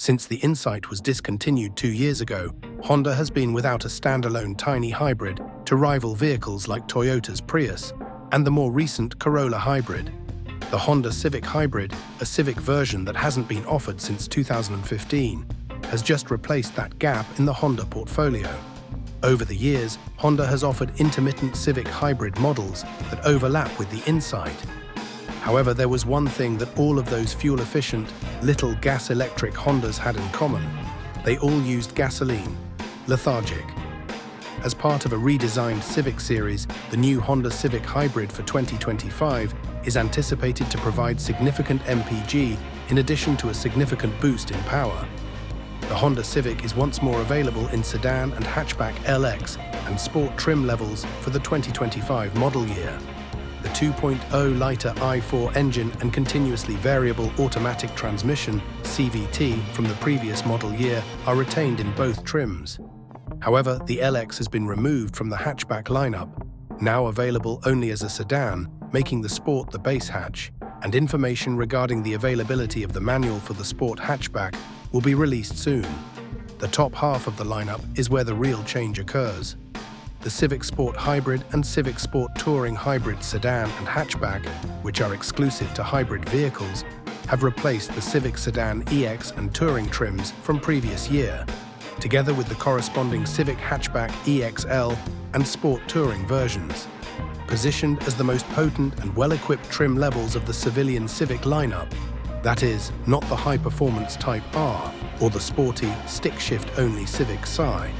Since the Insight was discontinued 2 years ago, Honda has been without a standalone tiny hybrid to rival vehicles like Toyota's Prius and the more recent Corolla Hybrid. The Honda Civic Hybrid, a Civic version that hasn't been offered since 2015, has just replaced that gap in the Honda portfolio. Over the years, Honda has offered intermittent Civic Hybrid models that overlap with the Insight. However, there was one thing that all of those fuel-efficient, little gas-electric Hondas had in common. They all used gasoline, Lethargic. As part of a redesigned Civic series, the new Honda Civic Hybrid for 2025 is anticipated to provide significant MPG in addition to a significant boost in power. The Honda Civic is once more available in sedan and hatchback LX and sport trim levels for the 2025 model year. The 2.0-litre i4 engine and continuously variable automatic transmission (CVT) from the previous model year are retained in both trims. However, the LX has been removed from the hatchback lineup, now available only as a sedan, making the Sport the base hatch, and information regarding the availability of the manual for the Sport hatchback will be released soon. The top half of the lineup is where the real change occurs. The Civic Sport Hybrid and Civic Sport Touring Hybrid sedan and hatchback, which are exclusive to hybrid vehicles, have replaced the Civic Sedan EX and Touring trims from previous year, together with the corresponding Civic Hatchback EXL and Sport Touring versions. Positioned as the most potent and well-equipped trim levels of the civilian Civic lineup, that is, not the high-performance Type R or the sporty, stick-shift-only Civic Si,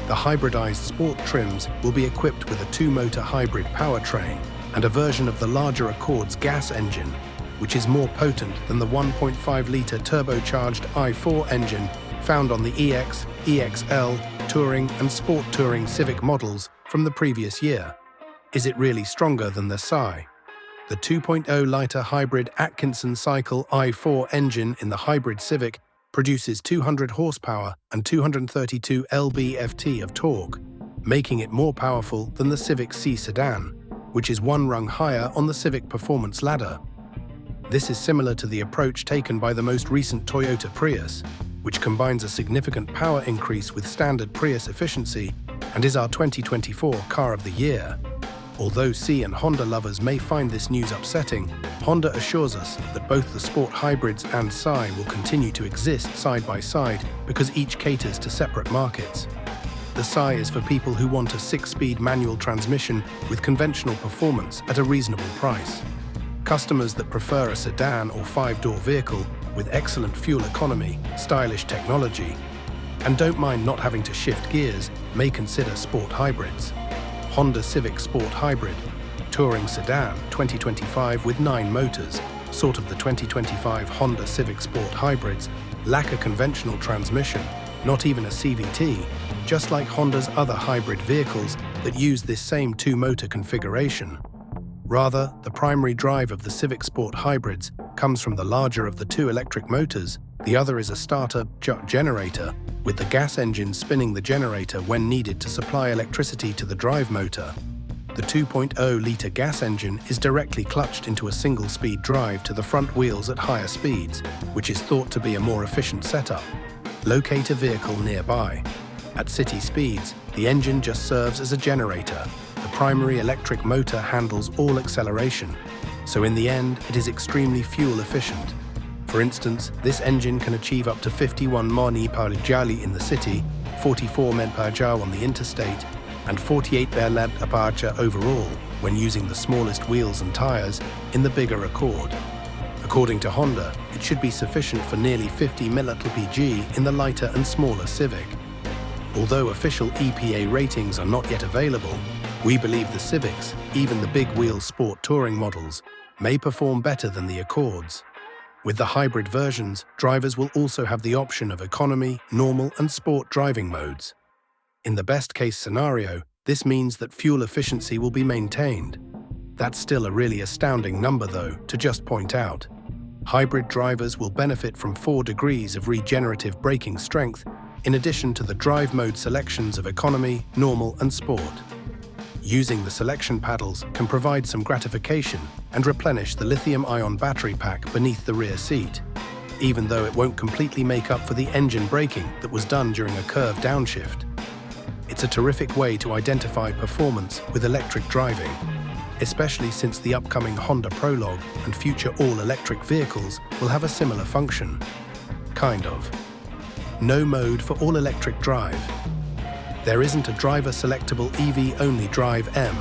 the hybridized sport trims will be equipped with a 2-motor hybrid powertrain and a version of the larger Accord's gas engine, which is more potent than the 1.5-litre turbocharged i4 engine found on the EX, EXL, Touring and Sport Touring Civic models from the previous year. Is it really stronger than the Si? The 2.0-litre hybrid Atkinson Cycle i4 engine in the hybrid Civic produces 200 horsepower and 232 lb-ft of torque, making it more powerful than the Civic Si sedan, which is one rung higher on the Civic performance ladder. This is similar to the approach taken by the most recent Toyota Prius, which combines a significant power increase with standard Prius efficiency and is our 2024 Car of the Year. Although Si and Honda lovers may find this news upsetting, Honda assures us that both the Sport Hybrids and Si will continue to exist side by side because each caters to separate markets. The Si is for people who want a 6-speed manual transmission with conventional performance at a reasonable price. Customers that prefer a sedan or 5-door vehicle with excellent fuel economy, stylish technology, and don't mind not having to shift gears may consider Sport Hybrids. Honda Civic Sport Hybrid, Touring Sedan 2025 with 9 motors, sort of the 2025 Honda Civic Sport Hybrids, lack a conventional transmission, not even a CVT, just like Honda's other hybrid vehicles that use this same 2-motor configuration. Rather, the primary drive of the Civic Sport Hybrids comes from the larger of the 2 electric motors. The other is a starter generator, with the gas engine spinning the generator when needed to supply electricity to the drive motor. The 2.0-litre gas engine is directly clutched into a single-speed drive to the front wheels at higher speeds, which is thought to be a more efficient setup. Locate a vehicle nearby. At city speeds, the engine just serves as a generator. The primary electric motor handles all acceleration, so in the end, it is extremely fuel efficient. For instance, this engine can achieve up to 51 mph in the city, 44 mph on the interstate, and 48 mph overall when using the smallest wheels and tires in the bigger Accord. According to Honda, it should be sufficient for nearly 50 mpg in the lighter and smaller Civic. Although official EPA ratings are not yet available, we believe the Civics, even the big-wheel sport touring models, may perform better than the Accords. With the hybrid versions, drivers will also have the option of economy, normal, and sport driving modes. In the best-case scenario, this means that fuel efficiency will be maintained. That's still a really astounding number, though, to just point out. Hybrid drivers will benefit from 4 degrees of regenerative braking strength, in addition to the drive mode selections of economy, normal, and sport. Using the selection paddles can provide some gratification and replenish the lithium-ion battery pack beneath the rear seat. even though it won't completely make up for the engine braking that was done during a curve downshift. It's a terrific way to identify performance with electric driving, especially since the upcoming Honda Prologue and future all-electric vehicles will have a similar function. Kind of. No mode for all-electric drive. There isn't a driver-selectable EV-only Drive M,